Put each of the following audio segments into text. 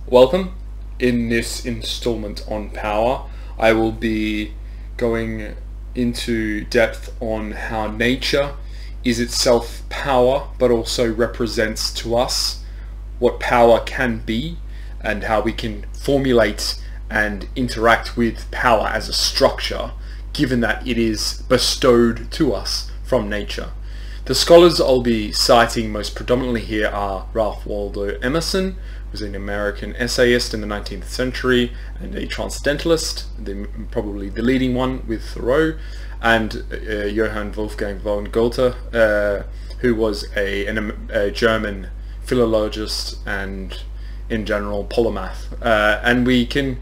Welcome. In this installment on power, I will be going into depth on how nature is itself power, but also represents to us what power can be and how we can formulate and interact with power as a structure, given that it is bestowed to us from nature. The scholars I'll be citing most predominantly here are Ralph Waldo Emerson, who was an American essayist in the 19th century and a transcendentalist, probably the leading one with Thoreau, and Johann Wolfgang von Goethe, who was a German philologist and in general polymath. And we can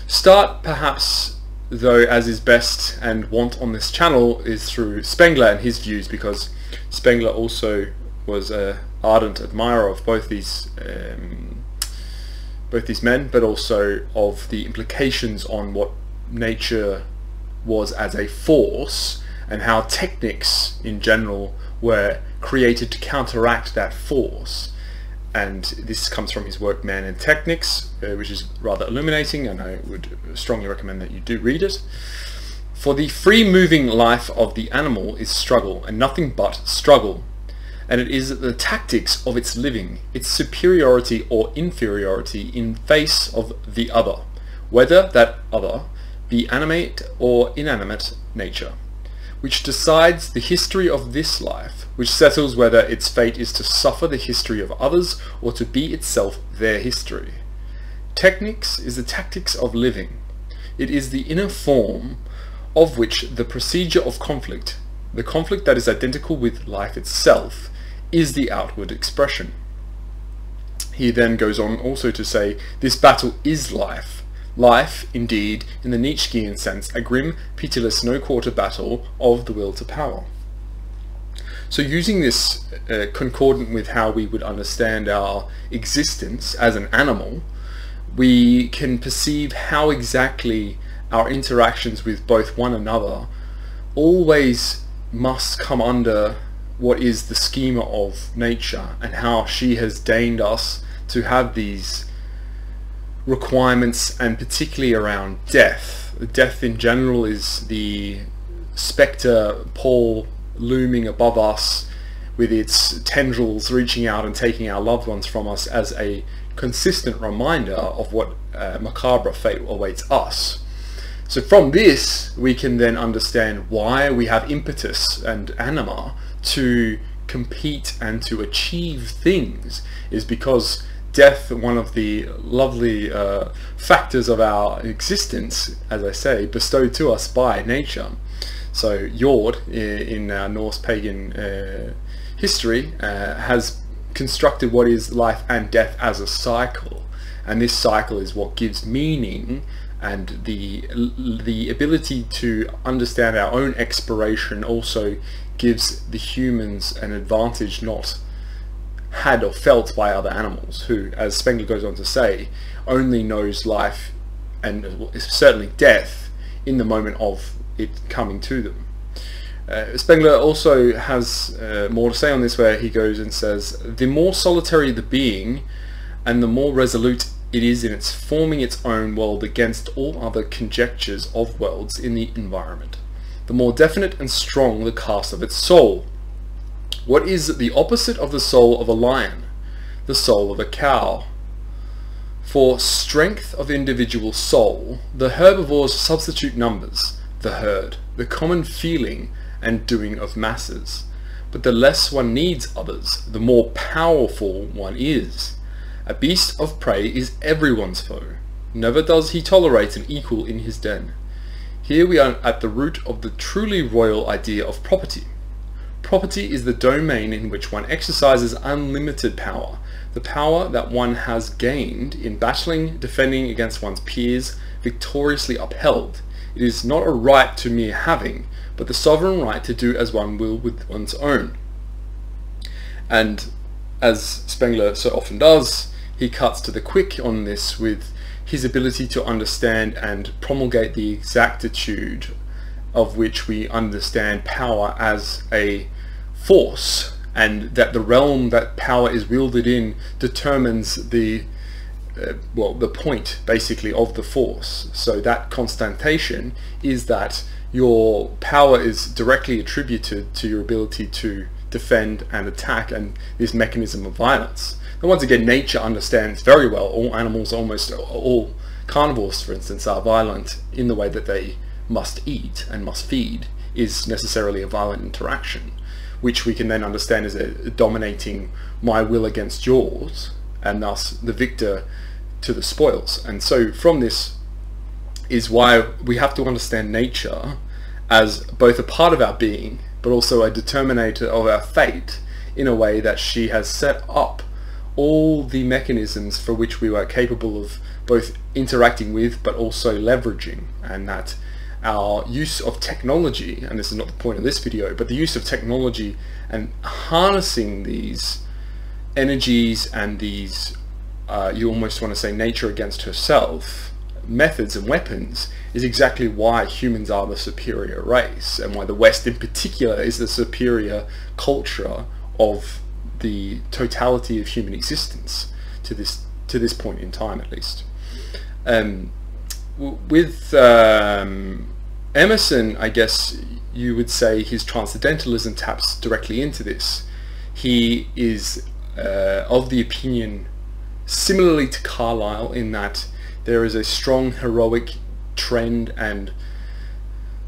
start perhaps, though, as is best and want on this channel, is through Spengler and his views, because Spengler also was an ardent admirer of both these men, but also of the implications on what nature was as a force and how techniques in general were created to counteract that force. And this comes from his work Man and Technics, which is rather illuminating, and I would strongly recommend that you do read it. For the free-moving life of the animal is struggle, and nothing but struggle, and it is the tactics of its living, its superiority or inferiority in face of the other, whether that other be animate or inanimate nature, which decides the history of this life, which settles whether its fate is to suffer the history of others or to be itself their history. Technics is the tactics of living. It is the inner form of which the procedure of conflict, the conflict that is identical with life itself, is the outward expression. He then goes on also to say, this battle is life. Life, indeed, in the Nietzschean sense, a grim, pitiless, no-quarter battle of the will to power. So using this concordant with how we would understand our existence as an animal, we can perceive how exactly our interactions with both one another always must come under what is the schema of nature, and how she has deigned us to have these requirements, and particularly around death. Death in general is the spectre pall looming above us with its tendrils reaching out and taking our loved ones from us as a consistent reminder of what macabre fate awaits us. So from this we can then understand why we have impetus and anima to compete and to achieve things, is because death, one of the lovely factors of our existence, as I say, bestowed to us by nature. So Jord in our Norse pagan history has constructed what is life and death as a cycle, and this cycle is what gives meaning and the ability to understand our own expiration. Also gives the humans an advantage not had or felt by other animals, who, as Spengler goes on to say, only knows life and certainly death in the moment of it coming to them. Spengler also has more to say on this, where he goes and says, the more solitary the being and the more resolute it is in its forming its own world against all other conjectures of worlds in the environment, the more definite and strong the cast of its soul. What is the opposite of the soul of a lion? The soul of a cow. For strength of individual soul, the herbivores substitute numbers, the herd, the common feeling and doing of masses. But the less one needs others, the more powerful one is. A beast of prey is everyone's foe. Never does he tolerate an equal in his den. Here we are at the root of the truly royal idea of property. Property is the domain in which one exercises unlimited power, the power that one has gained in battling, defending against one's peers, victoriously upheld. It is not a right to mere having, but the sovereign right to do as one will with one's own. And as Spengler so often does, he cuts to the quick on this with his ability to understand and promulgate the exactitude of which we understand power as a force, and that the realm that power is wielded in determines the well, the point basically of the force. So that constantation is that your power is directly attributed to your ability to defend and attack, and this mechanism of violence. And once again, nature understands very well. All animals, almost all carnivores for instance, are violent in the way that they must eat and must feed is necessarily a violent interaction, which we can then understand as a dominating my will against yours, and thus the victor to the spoils. And so from this is why we have to understand nature as both a part of our being but also a determinator of our fate, in a way that she has set up all the mechanisms for which we were capable of both interacting with but also leveraging, and that our use of technology, and this is not the point of this video, but the use of technology and harnessing these energies and these you almost want to say nature against herself methods and weapons, is exactly why humans are the superior race, and why the West in particular is the superior culture of the totality of human existence to this point in time, at least. With Emerson, I guess you would say his transcendentalism taps directly into this. He is of the opinion, similarly to Carlyle, in that there is a strong heroic trend and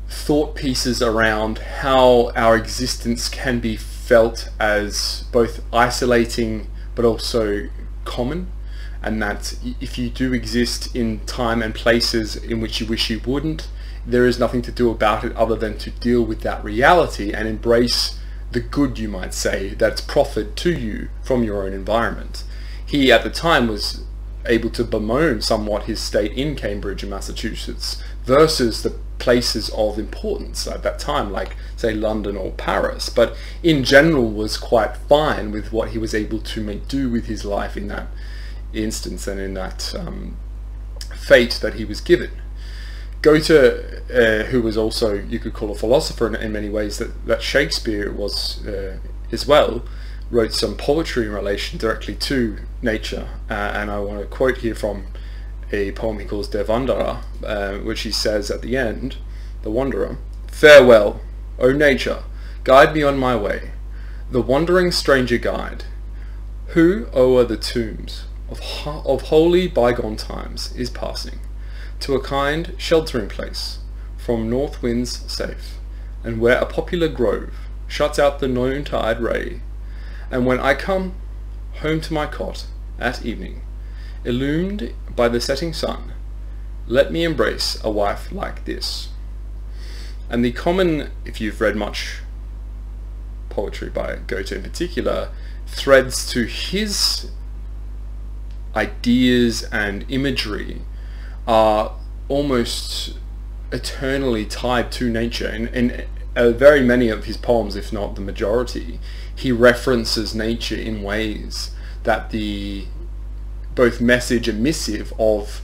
thought pieces around how our existence can be felt as both isolating but also common, and that if you do exist in time and places in which you wish you wouldn't, there is nothing to do about it other than to deal with that reality and embrace the good, you might say, that's proffered to you from your own environment. He at the time was able to bemoan somewhat his state in Cambridge and Massachusetts versus the places of importance at that time, like say London or Paris, but in general was quite fine with what he was able to make do with his life in that instance and in that fate that he was given. Goethe, who was also, you could call a philosopher in many ways, that Shakespeare was as well, wrote some poetry in relation directly to nature, and I want to quote here from a poem he calls Der Wanderer, which he says at the end, the Wanderer: "Farewell, O nature, guide me on my way, the wandering stranger guide, who o'er the tombs of holy bygone times is passing, to a kind sheltering place, from north winds safe, and where a popular grove shuts out the noontide ray, and when I come home to my cot at evening, illumined by the setting sun, let me embrace a wife like this." And the common, if you've read much poetry by Goethe in particular, threads to his ideas and imagery are almost eternally tied to nature. In very many of his poems, if not the majority, he references nature in ways that the both message and missive of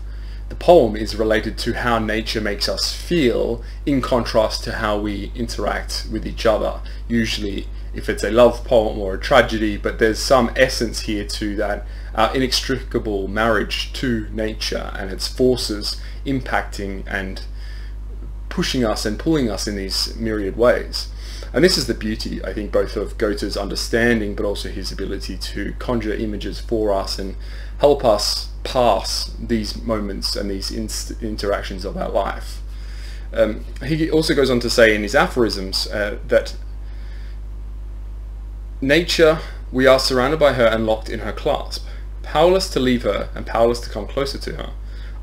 the poem is related to how nature makes us feel, in contrast to how we interact with each other. Usually if it's a love poem or a tragedy, but there's some essence here to that inextricable marriage to nature and its forces impacting and pushing us and pulling us in these myriad ways. And this is the beauty, I think, both of Goethe's understanding but also his ability to conjure images for us and help us pass these moments and these interactions of our life. He also goes on to say in his aphorisms that nature, we are surrounded by her and locked in her clasp, powerless to leave her and powerless to come closer to her.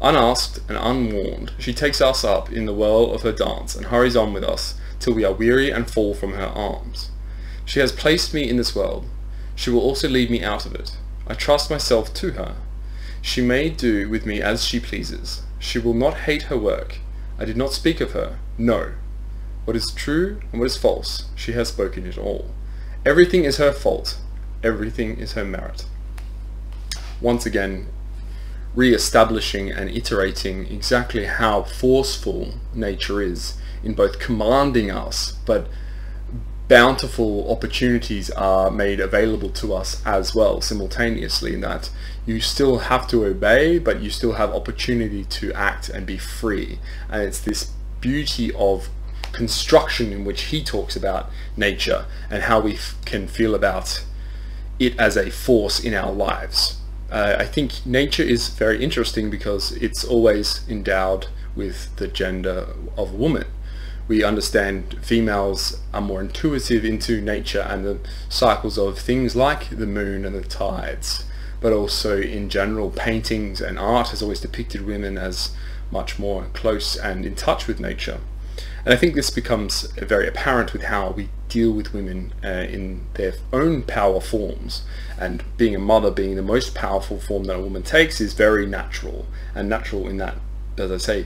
Unasked and unwarned, she takes us up in the whirl of her dance and hurries on with us till we are weary and fall from her arms. She has placed me in this world. She will also lead me out of it. I trust myself to her. She may do with me as she pleases. She will not hate her work. I did not speak of her. No. What is true and what is false, she has spoken it all. Everything is her fault. Everything is her merit. Once again, re-establishing and iterating exactly how forceful nature is in both commanding us but bountiful opportunities are made available to us as well simultaneously, in that you still have to obey, but you still have opportunity to act and be free. And it's this beauty of construction in which he talks about nature and how we can feel about it as a force in our lives. I think nature is very interesting because it's always endowed with the gender of woman. We understand females are more intuitive into nature and the cycles of things like the moon and the tides, but also in general paintings and art has always depicted women as much more close and in touch with nature. And I think this becomes very apparent with how we deal with women in their own power forms. And being a mother, being the most powerful form that a woman takes, is very natural. And natural in that, as I say,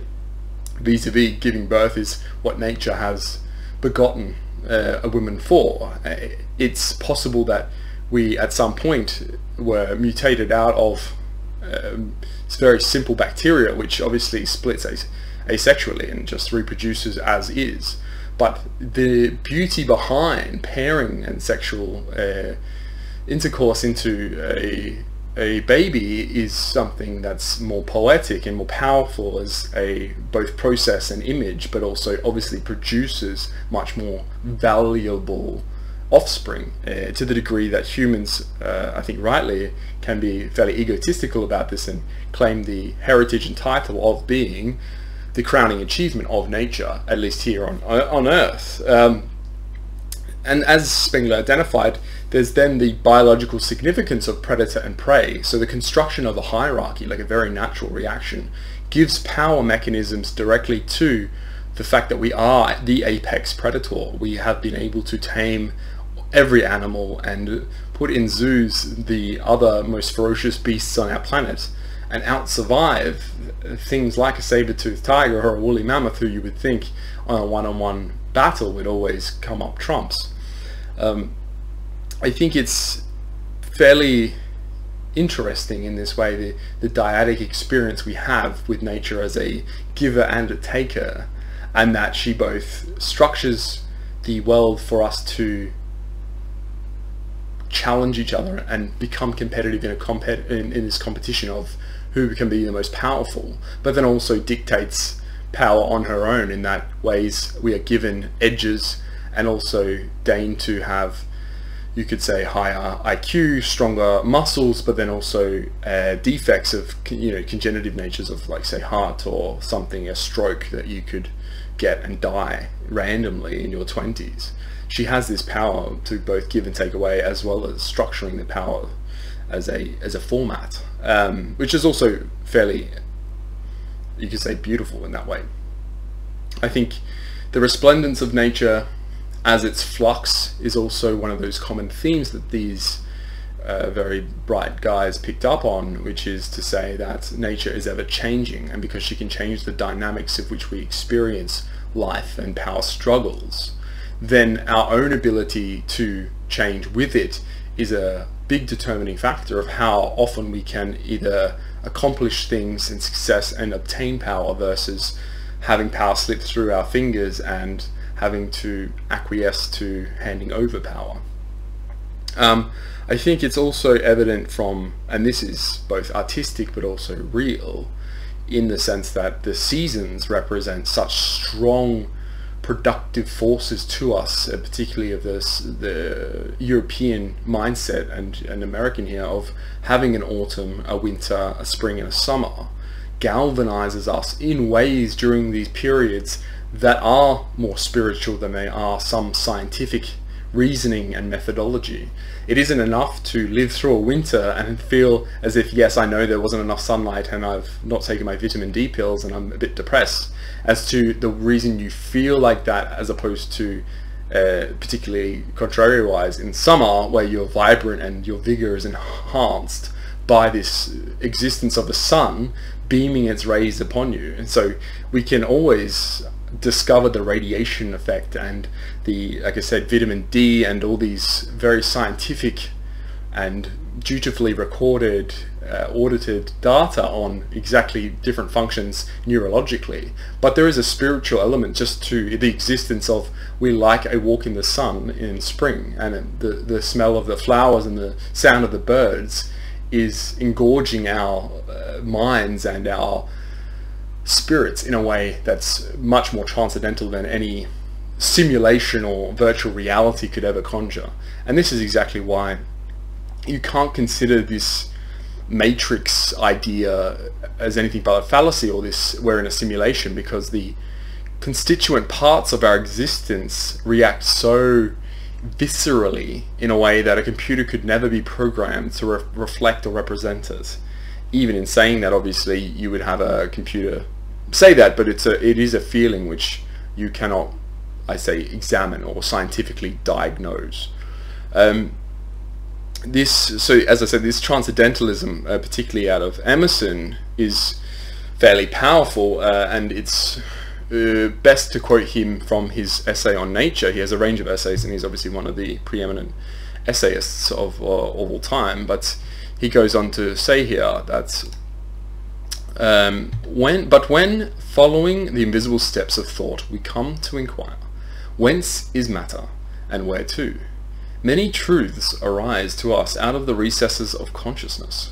vis-a-vis giving birth is what nature has begotten a woman for. It's possible that we at some point were mutated out of very simple bacteria, which obviously splits asexually and just reproduces as is. But the beauty behind pairing and sexual intercourse into a baby is something that's more poetic and more powerful as a both process and image, but also obviously produces much more valuable offspring, to the degree that humans, I think rightly, can be fairly egotistical about this and claim the heritage and title of being the crowning achievement of nature, at least here on Earth. And as Spengler identified, there's then the biological significance of predator and prey. So the construction of the hierarchy, like a very natural reaction, gives power mechanisms directly to the fact that we are the apex predator. We have been able to tame every animal and put in zoos the other most ferocious beasts on our planet and out-survive things like a saber-toothed tiger or a woolly mammoth, who you would think on a one-on-one battle would always come up trumps. I think it's fairly interesting in this way, the dyadic experience we have with nature as a giver and a taker, and that she both structures the world for us to challenge each other and become competitive in this competition of who can be the most powerful, but then also dictates power on her own in that ways we are given edges and also deign to have, you could say, higher IQ, stronger muscles, but then also defects of, you know, congenitive natures of, like, say, heart or something, a stroke that you could get and die randomly in your 20s. She has this power to both give and take away, as well as structuring the power as a format, which is also fairly, you could say, beautiful in that way. I think the resplendence of nature as its flux is also one of those common themes that these very bright guys picked up on, which is to say that nature is ever changing, and because she can change the dynamics of which we experience life and power struggles, then our own ability to change with it is a big determining factor of how often we can either accomplish things in success and obtain power versus having power slip through our fingers and having to acquiesce to handing over power. I think it's also evident from, and this is both artistic but also real, in the sense that the seasons represent such strong productive forces to us, particularly of the European mindset and American here, of having an autumn, a winter, a spring and a summer, galvanizes us in ways during these periods that are more spiritual than they are some scientific reasoning and methodology. It isn't enough to live through a winter and feel as if, yes, I know there wasn't enough sunlight and I've not taken my vitamin D pills and I'm a bit depressed, as to the reason you feel like that, as opposed to particularly contrary-wise in summer, where you're vibrant and your vigor is enhanced by this existence of the sun beaming its rays upon you. And so we can always discover the radiation effect and the, like I said, vitamin D and all these very scientific and dutifully recorded audited data on exactly different functions neurologically, but there is a spiritual element just to the existence of, we like a walk in the sun in spring, and the smell of the flowers and the sound of the birds is engorging our minds and our spirits in a way that's much more transcendental than any simulation or virtual reality could ever conjure. And this is exactly why you can't consider this matrix idea as anything but a fallacy, or this we're in a simulation, because the constituent parts of our existence react so viscerally in a way that a computer could never be programmed to reflect or represent it. Even in saying that, obviously you would have a computer say that, but it is a feeling which you cannot, I say, examine or scientifically diagnose. So as I said, this transcendentalism, particularly out of Emerson, is fairly powerful, and it's best to quote him from his essay on nature. He has a range of essays, and he's obviously one of the preeminent essayists of all time, but he goes on to say here that when following the invisible steps of thought we come to inquire, whence is matter and where to? Many truths arise to us out of the recesses of consciousness.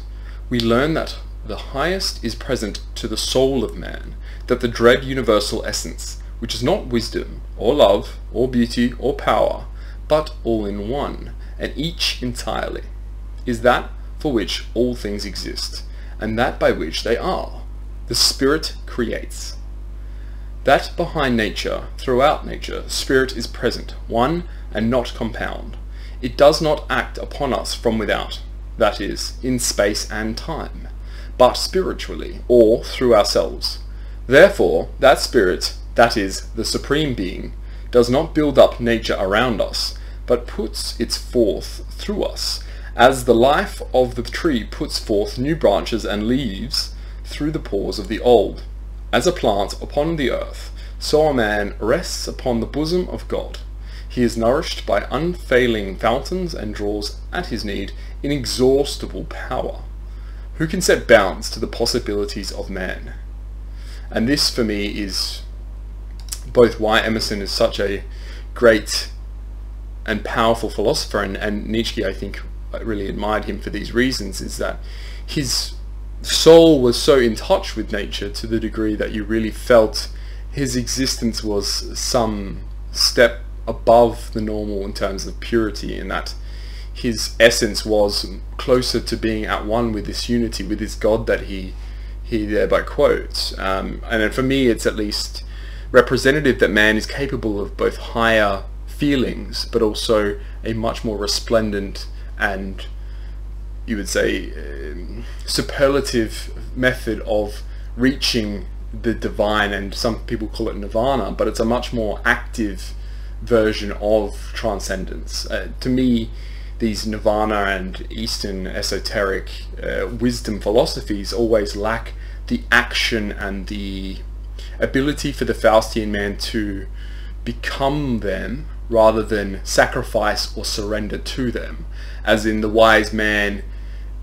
We learn that the highest is present to the soul of man, that the dread universal essence, which is not wisdom, or love, or beauty, or power, but all in one, and each entirely, is that for which all things exist, and that by which they are. The spirit creates. That behind nature, throughout nature, spirit is present, one and not compound. It does not act upon us from without, that is, in space and time, but spiritually, or through ourselves. Therefore, that spirit, that is, the Supreme Being, does not build up nature around us, but puts it forth through us, as the life of the tree puts forth new branches and leaves through the pores of the old. As a plant upon the earth, so a man rests upon the bosom of God. He is nourished by unfailing fountains and draws at his need inexhaustible power. Who can set bounds to the possibilities of man? And this, for me, is both why Emerson is such a great and powerful philosopher, and Nietzsche, I think, really admired him for these reasons, is that his soul was so in touch with nature to the degree that you really felt his existence was some step above the normal in terms of purity, and that his essence was closer to being at one with this unity, with this God that he thereby quotes. And for me, it's at least representative that man is capable of both higher feelings, but also a much more resplendent and, you would say, superlative method of reaching the divine, and some people call it nirvana, but it's a much more active version of transcendence. To me, these nirvana and Eastern esoteric wisdom philosophies always lack the action and the ability for the Faustian man to become them rather than sacrifice or surrender to them, as in the wise man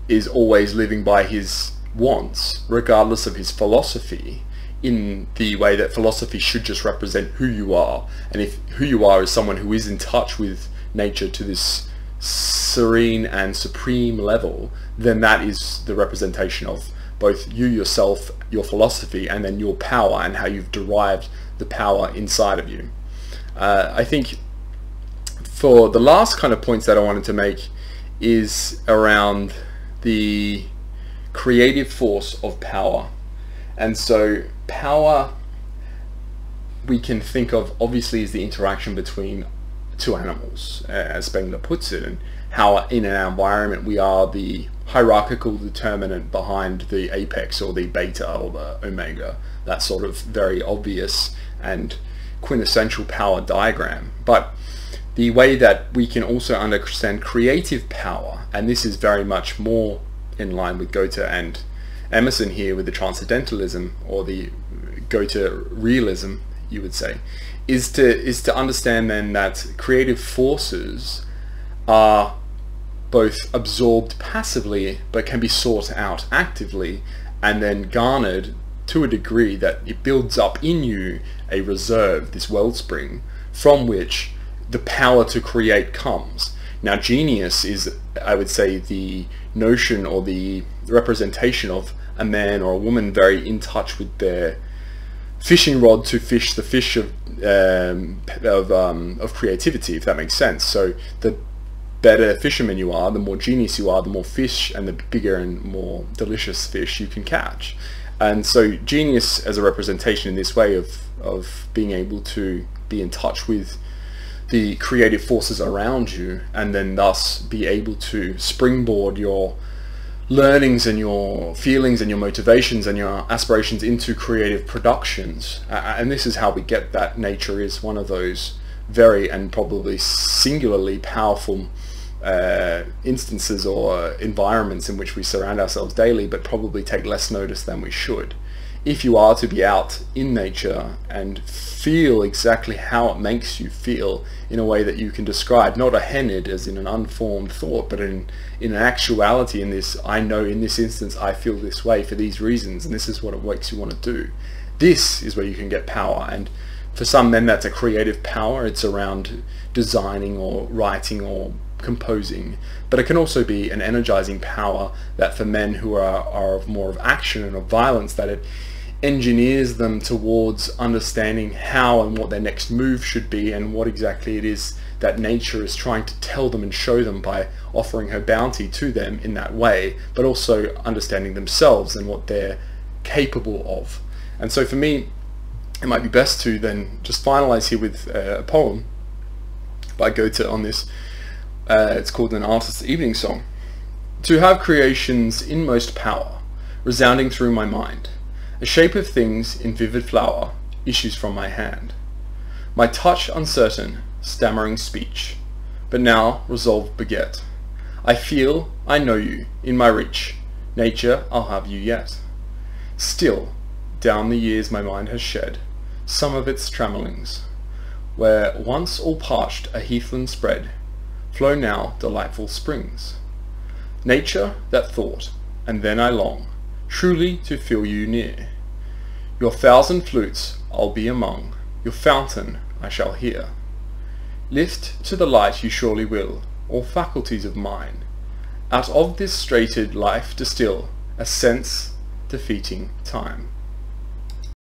is always living by his wants regardless of his philosophy, in the way that philosophy should just represent who you are. And if who you are is someone who is in touch with nature to this serene and supreme level, then that is the representation of both you yourself, your philosophy, and then your power and how you've derived the power inside of you. I think for the last kind of points that I wanted to make is around the creative force of power. And so power, we can think of obviously as the interaction between two animals, as Spengler puts it, and how in an environment we are the hierarchical determinant behind the apex or the beta or the omega, that sort of very obvious and quintessential power diagram. But the way that we can also understand creative power, and this is very much more in line with Goethe and Emerson here with the transcendentalism, or the Goethe realism, you would say, is to understand then that creative forces are both absorbed passively but can be sought out actively, and then garnered to a degree that it builds up in you a reserve, this wellspring, from which the power to create comes. Now, genius is, I would say, the notion or the representation of a man or a woman very in touch with their fishing rod to fish the fish of creativity, if that makes sense. So the better fisherman you are, the more genius you are, the more fish and the bigger and more delicious fish you can catch. And so genius as a representation in this way of being able to be in touch with the creative forces around you, and then thus be able to springboard your learnings and your feelings and your motivations and your aspirations into creative productions. And this is how we get that. Nature is one of those very and probably singularly powerful instances or environments in which we surround ourselves daily, but probably take less notice than we should. If you are to be out in nature and feel exactly how it makes you feel in a way that you can describe, not a henid as in an unformed thought, but in an actuality, in this, I know in this instance I feel this way for these reasons, and this is what it makes you want to do. This is where you can get power. And for some men that's a creative power. It's around designing or writing or composing, but it can also be an energizing power that for men who are of more of action and of violence, that it engineers them towards understanding how and what their next move should be, and what exactly it is that nature is trying to tell them and show them by offering her bounty to them in that way, but also understanding themselves and what they're capable of. And so for me, it might be best to then just finalize here with a poem by Goethe on this. It's called An Artist's Evening Song. To have creation's inmost power resounding through my mind, a shape of things in vivid flower issues from my hand. My touch uncertain, stammering speech, but now resolved beget. I feel, I know you, in my reach, nature, I'll have you yet. Still, down the years my mind has shed some of its trammellings, where once all parched a heathland spread, flow now delightful springs. Nature, that thought, and then I long, truly to feel you near. Your thousand flutes I'll be among, your fountain I shall hear. Lift to the light you surely will all faculties of mine, out of this straitened life distill a sense defeating time.